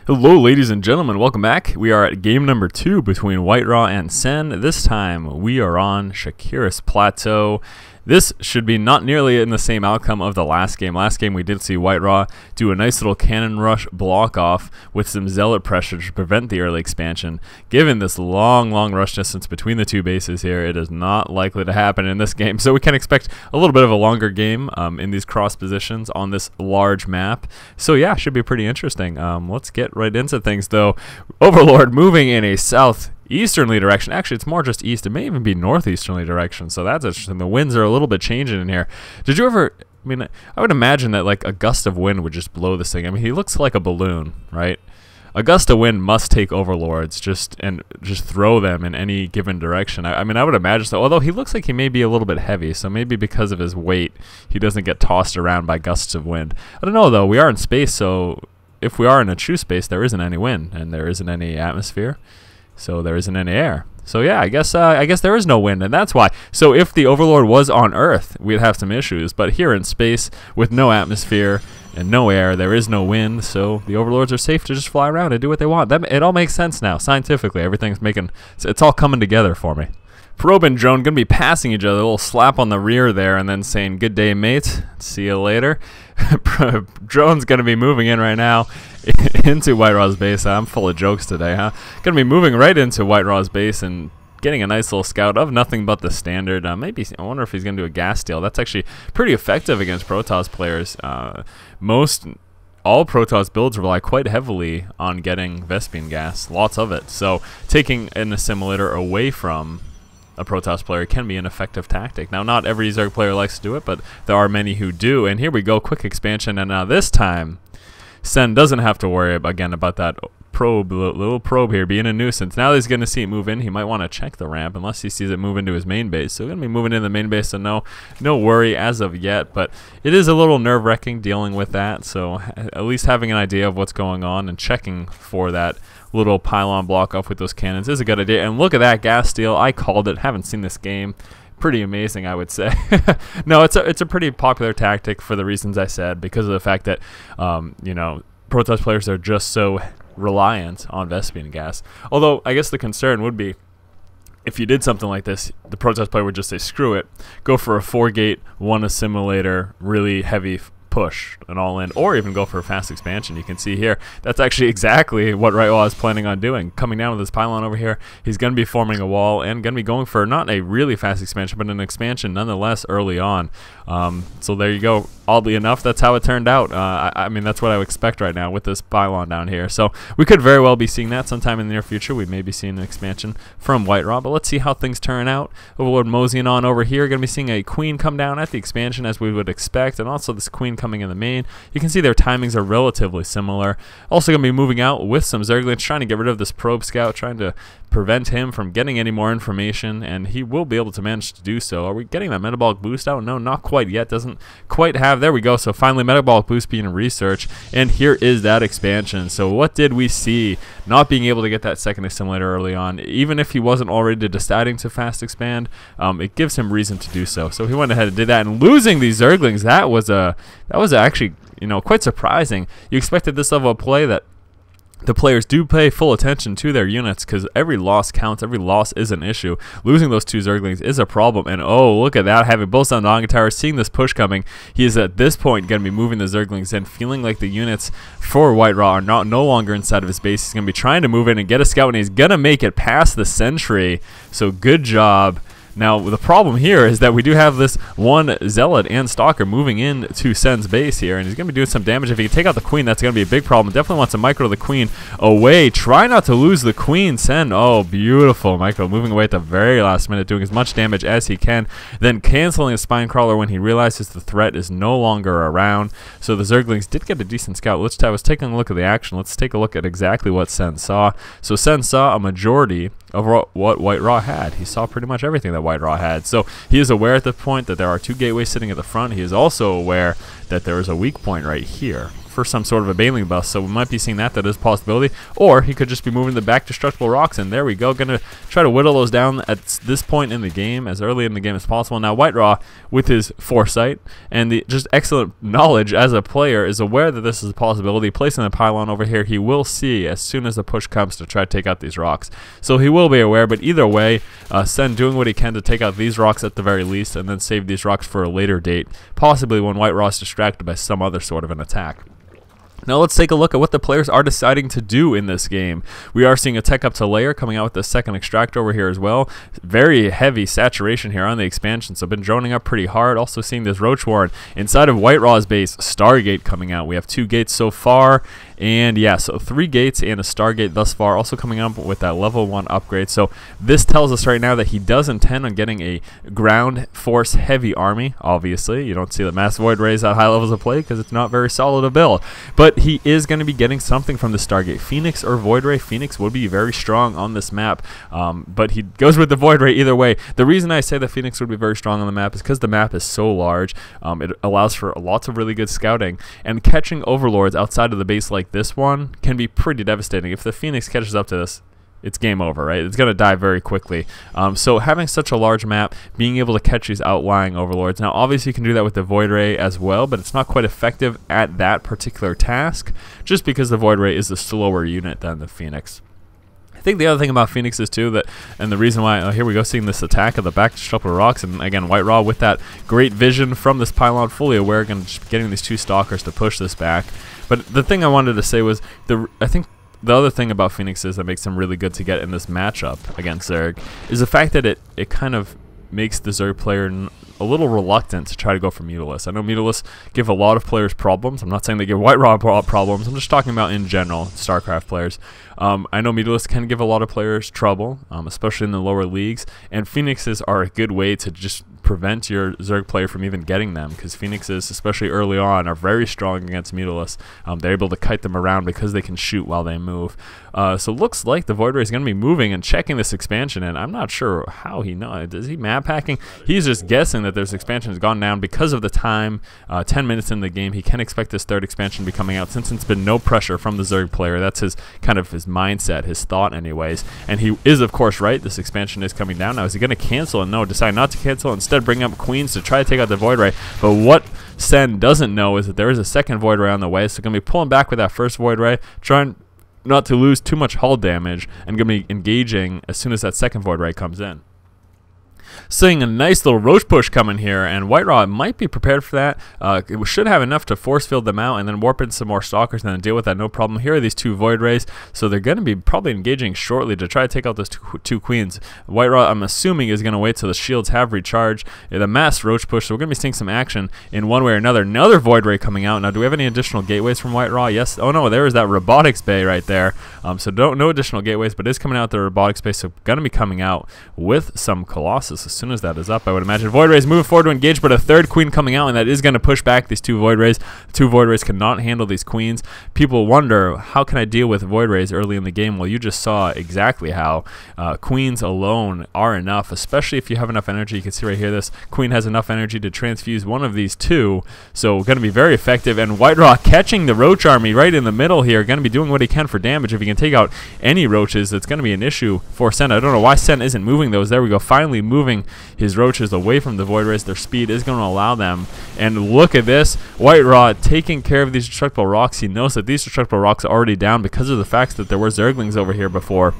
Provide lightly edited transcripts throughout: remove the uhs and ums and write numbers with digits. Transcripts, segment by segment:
Hello ladies and gentlemen, welcome back. We are at game number 2 between WhiteRa and Sen. This time we are on Shakuras Plateau. This should be not nearly in the same outcome of the last game. Last game we did see WhiteRa do a nice little cannon rush block off with some zealot pressure to prevent the early expansion. Given this long rush distance between the two bases here, it is not likely to happen in this game. So we can expect a little bit of a longer game in these cross positions on this large map. So yeah, should be pretty interesting. Let's get right into things though. Overlord moving in a southeasterly direction. Actually, it's more just east. It may even be northeasterly direction. So that's interesting. The winds are a little bit changing in here. Did you ever... I mean, I would imagine that like a gust of wind would just blow this thing. I mean, he looks like a balloon, right? A gust of wind must take overlords and just throw them in any given direction. I mean, I would imagine so. Although he looks like he may be a little bit heavy, so maybe because of his weight, he doesn't get tossed around by gusts of wind. I don't know though. We are in space, so if we are in a true space, there isn't any wind and there isn't any atmosphere, so there isn't any air. So yeah, I guess there is no wind, and that's why. So if the Overlord was on Earth, we'd have some issues. But here in space, with no atmosphere and no air, there is no wind. So the Overlords are safe to just fly around and do what they want. It all makes sense now, scientifically. It's all coming together for me. Probe and drone gonna be passing each other, a little slap on the rear there, and then saying "Good day, mate. See you later." Drone's gonna be moving in right now into WhiteRa's base. I'm full of jokes today, huh? Gonna be moving right into WhiteRa's base and getting a nice little scout of nothing but the standard. Maybe I wonder if he's gonna do a gas steal. That's actually pretty effective against Protoss players. All Protoss builds rely quite heavily on getting Vespene gas, lots of it. So taking an assimilator away from a Protoss player can be an effective tactic. Now, not every Zerg player likes to do it, but there are many who do. And here we go, quick expansion. And now this time, Sen doesn't have to worry again about that little probe here being a nuisance. Now he's going to see it move in. He might want to check the ramp unless he sees it move into his main base. So we're going to be moving into the main base, so no worry as of yet. But it is a little nerve-wracking dealing with that. So at least having an idea of what's going on and checking for that little pylon block off with those cannons is a good idea. And look at that gas steal. I called it. Haven't seen this game. Pretty amazing, I would say. No, it's a pretty popular tactic for the reasons I said, because of the fact that you know, Protoss players are just so reliant on Vespene gas. Although I guess the concern would be, if you did something like this, the Protoss player would just say screw it, go for a 4-gate, 1 assimilator, really heavy push and all in, or even go for a fast expansion. You can see here that's actually exactly what WhiteRa is planning on doing. Coming down to this pylon over here, he's going to be forming a wall and going to be going for not a really fast expansion, but an expansion nonetheless early on. So there you go. Oddly enough, that's how it turned out. I mean, that's what I would expect right now with this pylon down here. So we could very well be seeing that sometime in the near future. We may be seeing an expansion from WhiteRa, but let's see how things turn out. Overlord moseying on over here. Going to be seeing a queen come down at the expansion as we would expect, and also this queen coming in the main. You can see their timings are relatively similar. Also going to be moving out with some Zerglings, trying to get rid of this probe scout, trying to prevent him from getting any more information, and he will be able to manage to do so. Are we getting that metabolic boost out? No, not quite yet. Doesn't quite have. There we go. So finally, metabolic boost being researched, and here is that expansion. So what did we see? Not being able to get that second assimilator early on, even if he wasn't already deciding to fast expand, it gives him reason to do so. So he went ahead and did that, and losing these Zerglings, that was actually, you know, quite surprising. You expected this level of play that the players do pay full attention to their units, because every loss counts. Every loss is an issue. Losing those 2 Zerglings is a problem. And oh, look at that. Having both on the Onga seeing this push coming, he is at this point going to be moving the Zerglings in, feeling like the units for WhiteRa are no longer inside of his base. He's going to be trying to move in and get a scout, and he's going to make it past the sentry. So good job. Now, the problem here is that we do have this one Zealot and Stalker moving in to Sen's base here, and he's going to be doing some damage. If he can take out the Queen, that's going to be a big problem. Definitely wants to micro the Queen away. Try not to lose the Queen, Sen. Oh, beautiful. Micro moving away at the very last minute, doing as much damage as he can, then canceling a Spine Crawler when he realizes the threat is no longer around. So the Zerglings did get a decent scout. I was taking a look at the action. Let's take a look at exactly what Sen saw. So Sen saw a majority of what WhiteRa had. He saw pretty much everything that WhiteRa had. So he is aware at this point that there are 2 gateways sitting at the front. He is also aware that there is a weak point right here for some sort of a Baneling bust, so we might be seeing that is a possibility. Or he could just be moving the back destructible rocks, and there we go. Going to try to whittle those down at this point in the game, as early in the game as possible. Now WhiteRa, with his foresight and the just excellent knowledge as a player, is aware that this is a possibility. Placing the pylon over here, he will see as soon as the push comes to try to take out these rocks. So he will be aware, but either way, Sen doing what he can to take out these rocks at the very least, and then save these rocks for a later date, possibly when WhiteRa is distracted by some other sort of an attack. Now let's take a look at what the players are deciding to do in this game. We are seeing a tech up to layer coming out with the second extractor over here as well. Very heavy saturation here on the expansion, so been droning up pretty hard. Also seeing this Roach Warren inside of WhiteRa's base, Stargate coming out. We have 2 gates so far, and yeah, so 3 gates and a Stargate thus far, also coming up with that level 1 upgrade. So this tells us right now that he does intend on getting a ground force heavy army. Obviously, you don't see the Mass Void Rays at high levels of play because it's not very solid a build, but he is going to be getting something from the Stargate. Phoenix or Void Ray. Phoenix would be very strong on this map, but he goes with the Void Ray either way. The reason I say that Phoenix would be very strong on the map is because the map is so large. It allows for lots of really good scouting, and catching overlords outside of the base like this one can be pretty devastating. If the Phoenix catches up to this, it's game over, right? It's going to die very quickly. So having such a large map, being able to catch these outlying overlords. Now, obviously, you can do that with the Void Ray as well, but it's not quite effective at that particular task, just because the Void Ray is a slower unit than the Phoenix. I think the other thing about Phoenix is too that, and the reason why, here we go, seeing this attack of the back destructible rocks, and again, WhiteRa with that great vision from this pylon, fully aware, and just getting these 2 stalkers to push this back. But the thing I wanted to say was, I think the other thing about Phoenix is that makes him really good to get in this matchup against Zerg is the fact that it kind of makes the Zerg player a little reluctant to try to go for Mutalisk. I know Mutalisk give a lot of players problems. I'm not saying they give WhiteRa problems. I'm just talking about in general StarCraft players. I know Mutalisk can give a lot of players trouble, especially in the lower leagues, and Phoenixes are a good way to just prevent your Zerg player from even getting them, because Phoenixes, especially early on, are very strong against Mutalisk. They're able to kite them around because they can shoot while they move. So it looks like the Void Ray is going to be moving and checking this expansion, and I'm not sure how he knows. Is he map hacking? He's just guessing that this expansion has gone down because of the time, 10 minutes in the game. He can expect this 3rd expansion to be coming out since it's been no pressure from the Zerg player. That's his kind of his mindset, his thought anyways. And he is, of course, right. This expansion is coming down now. Is he going to cancel? And no, decide not to cancel. Instead, bring up Queens to try to take out the Void Ray. But what Sen doesn't know is that there is a second Void Ray on the way. So going to be pulling back with that first Void Ray, trying not to lose too much hull damage, and going to be engaging as soon as that second Void Ray comes in. Seeing a nice little Roach push coming here, and WhiteRa might be prepared for that. It should have enough to force field them out and then warp in some more Stalkers and then deal with that, no problem. Here are these 2 Void Rays, so they're going to be probably engaging shortly to try to take out those two Queens. WhiteRa, I'm assuming, is going to wait till the shields have recharged. The mass Roach push, so we're going to be seeing some action in one way or another. Another Void Ray coming out. Now, do we have any additional gateways from WhiteRa? Yes. Oh no, there is that robotics bay right there. So no additional gateways, but it is coming out the robotics bay, so going to be coming out with some Colossus as soon as that is up, I would imagine. Void Rays moving forward to engage, but a 3rd Queen coming out, and that is going to push back these 2 Void Rays. 2 Void Rays cannot handle these Queens. People wonder, how can I deal with Void Rays early in the game? Well, you just saw exactly how Queens alone are enough, especially if you have enough energy. You can see right here, this Queen has enough energy to transfuse one of these 2, so going to be very effective. And WhiteRa catching the Roach army right in the middle here, going to be doing what he can for damage. If he can take out any Roaches, it's going to be an issue for Sen. I don't know why Sen isn't moving those. There we go, finally moving his Roaches away from the Void Rays. Their speed is going to allow them. And look at this, WhiteRa taking care of these destructible rocks. He knows that these destructible rocks are already down because of the fact that there were Zerglings over here before.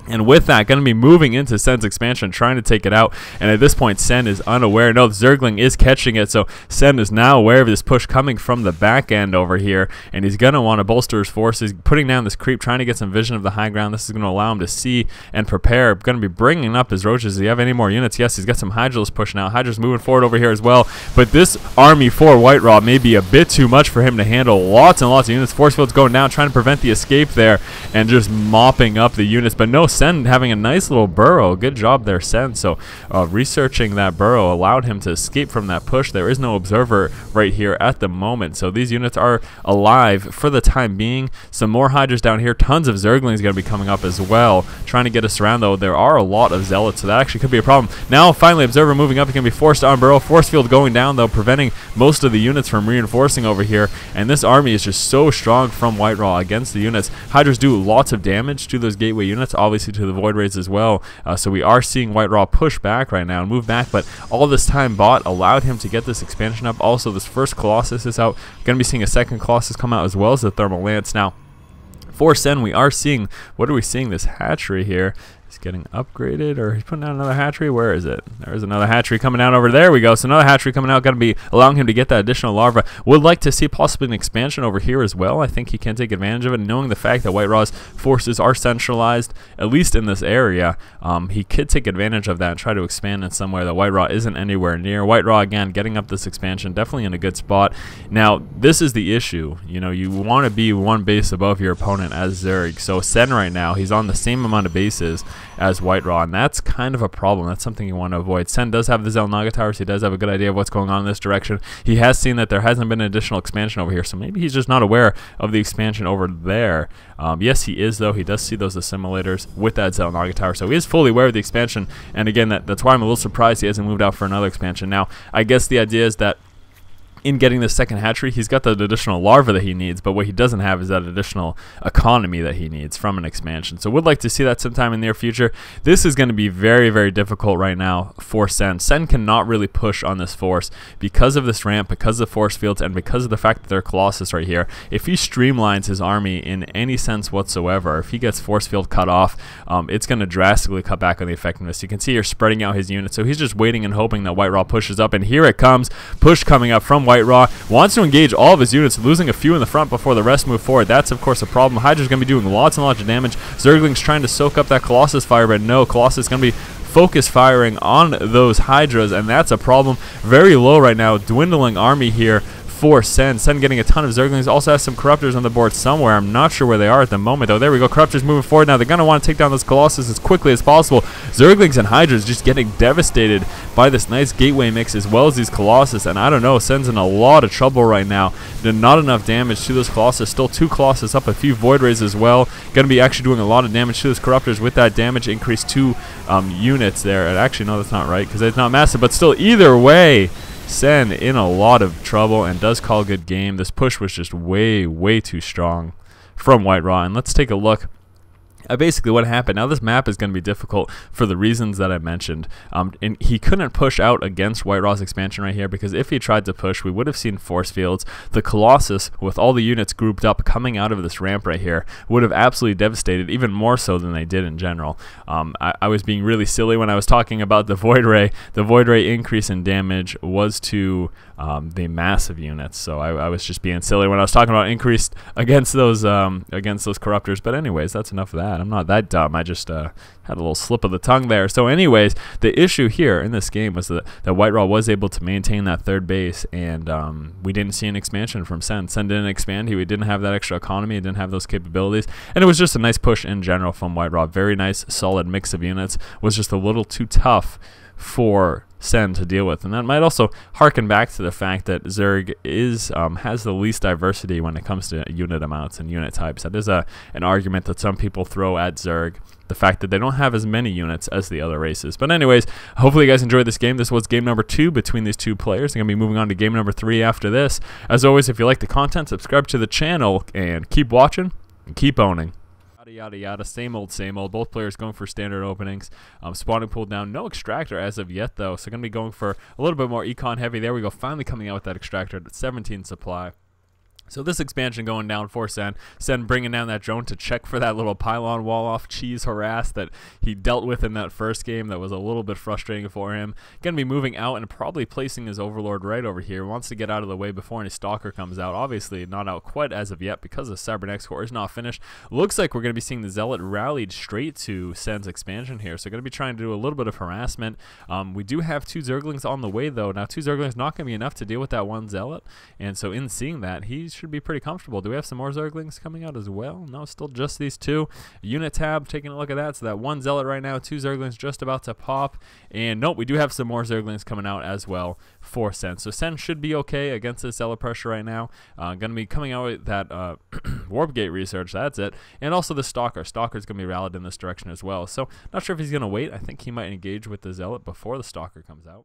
And with that, going to be moving into Sen's expansion, trying to take it out. And at this point, Sen is unaware. No, the Zergling is catching it, so Sen is now aware of this push coming from the back end over here. And he's going to want to bolster his forces, putting down this creep, trying to get some vision of the high ground. This is going to allow him to see and prepare. Going to be bringing up his Roaches. Does he have any more units? Yes, he's got some Hydrals pushing out. Hydrals moving forward over here as well. But this army for WhiteRa may be a bit too much for him to handle. Lots and lots of units. Force field's going down, trying to prevent the escape there, and just mopping up the units. But no, Sen having a nice little burrow. Good job there, Sen. So researching that burrow allowed him to escape from that push. There is no observer right here at the moment, so these units are alive for the time being. Some more Hydras down here. Tons of Zerglings going to be coming up as well, trying to get us around, though. There are a lot of Zealots, so that actually could be a problem. Now, finally, observer moving up. He's going to be forced on burrow. Force field going down, though, preventing most of the units from reinforcing over here, and this army is just so strong from WhiteRa against the units. Hydras do lots of damage to those gateway units, obviously to the Void Rays as well, so we are seeing WhiteRa push back right now and move back, but all this time bot allowed him to get this expansion up. Also, this first Colossus is out. Going to be seeing a second Colossus come out as well as the Thermal Lance. Now, for Sen, we are seeing, what are we seeing? This hatchery here is getting upgraded, or he's putting down another hatchery. Where is it? There's another hatchery coming down over there. We go. So another hatchery coming out, going to be allowing him to get that additional larva. Would like to see possibly an expansion over here as well. I think he can take advantage of it, knowing the fact that WhiteRa's forces are centralized, at least in this area. He could take advantage of that and try to expand in somewhere that WhiteRa isn't anywhere near. WhiteRa, again, getting up this expansion, definitely in a good spot. Now, this is the issue. You know, you want to be one base above your opponent as Zerg. So Sen right now, he's on the same amount of bases as WhiteRa, and that's kind of a problem. That's something you want to avoid. Sen does have the Xel'Naga towers. He does have a good idea of what's going on in this direction. He has seen that there hasn't been an additional expansion over here, so maybe he's just not aware of the expansion over there. Yes, he is, though. He does see those assimilators with that Xel'Naga tower, so he is fully aware of the expansion, and again, that's why I'm a little surprised he hasn't moved out for another expansion. Now, I guess the idea is that in getting this second hatchery, he's got the additional larva that he needs, but what he doesn't have is that additional economy that he needs from an expansion. So would like to see that sometime in the near future. This is going to be very, very difficult right now for Sen. Sen cannot really push on this force because of this ramp, because of the force fields, and because of the fact that they're Colossus right here. If he streamlines his army in any sense whatsoever, if he gets force field cut off, it's going to drastically cut back on the effectiveness. You can see here spreading out his units, so he's just waiting and hoping that WhiteRa pushes up, and here it comes. Push coming up from WhiteRa. Wants to engage all of his units, losing a few in the front before the rest move forward. That's, of course, a problem. Hydra's going to be doing lots and lots of damage. Zergling's trying to soak up that Colossus fire, but no, Colossus is going to be focus firing on those Hydras, and that's a problem. Very low right now, dwindling army here for Sen. Sen getting a ton of Zerglings. Also has some Corruptors on the board somewhere. I'm not sure where they are at the moment, though. There we go. Corruptors moving forward now. They're going to want to take down those Colossus as quickly as possible. Zerglings and Hydras just getting devastated by this nice gateway mix as well as these Colossus, and I don't know, Sen's in a lot of trouble right now. Not enough damage to those Colossus. Still 2 Colossus up, a few Void Rays as well. Going to be actually doing a lot of damage to those Corruptors with that damage increase 2 units there. And actually, no, that's not right because it's not massive, but still, either way, Sen in a lot of trouble and does call good game. This push was just way, way too strong from WhiteRa. And let's take a look basically what happened. Now this map is going to be difficult for the reasons that I mentioned. And he couldn't push out against WhiteRa's expansion right here because if he tried to push, we would have seen force fields. The Colossus, with all the units grouped up coming out of this ramp right here, would have absolutely devastated, even more so than they did in general. I was being really silly when I was talking about the Void Ray. The Void Ray increase in damage was to the massive units, so I was just being silly when I was talking about increased against those Corruptors. But anyways, that's enough of that. I'm not that dumb. I just had a little slip of the tongue there. So anyways, the issue here in this game was that WhiteRa was able to maintain that third base, and we didn't see an expansion from Sen. Sen didn't expand. He didn't have that extra economy. He didn't have those capabilities, and it was just a nice push in general from WhiteRa. Very nice, solid mix of units. Was just a little too tough for Sen to deal with, and that might also harken back to the fact that Zerg has the least diversity when it comes to unit amounts and unit types. That is an argument that some people throw at Zerg, the fact that they don't have as many units as the other races. But anyways, hopefully you guys enjoyed this game. This was game number 2 between these two players. I'm going to be moving on to game number 3 after this. As always, if you like the content, subscribe to the channel and keep watching and keep owning. Yada yada, same old, same old. Both players going for standard openings. Spawning pool down, no extractor as of yet though, so going to be going for a little bit more econ heavy. There we go, finally coming out with that extractor at 17 supply. So this expansion going down for Sen. Sen bringing down that drone to check for that little pylon wall off cheese harass that he dealt with in that first game. That was a little bit frustrating for him. Going to be moving out and probably placing his Overlord right over here. Wants to get out of the way before any Stalker comes out. Obviously not out quite as of yet because the Cybernex core is not finished. Looks like we're going to be seeing the Zealot rallied straight to Sen's expansion here. So going to be trying to do a little bit of harassment. We do have 2 Zerglings on the way though. Now 2 Zerglings not going to be enough to deal with that 1 Zealot. And so in seeing that, he's should be pretty comfortable. Do we have some more Zerglings coming out as well? No, still just these two. Unit tab, taking a look at that. So that one Zealot right now, 2 Zerglings just about to pop. And nope, we do have some more Zerglings coming out as well for Sen. So Sen should be okay against this Zealot pressure right now. Going to be coming out with that Warp Gate research, that's it. And also the Stalker. Stalker's going to be rallied in this direction as well. So not sure if he's going to wait. I think he might engage with the Zealot before the Stalker comes out.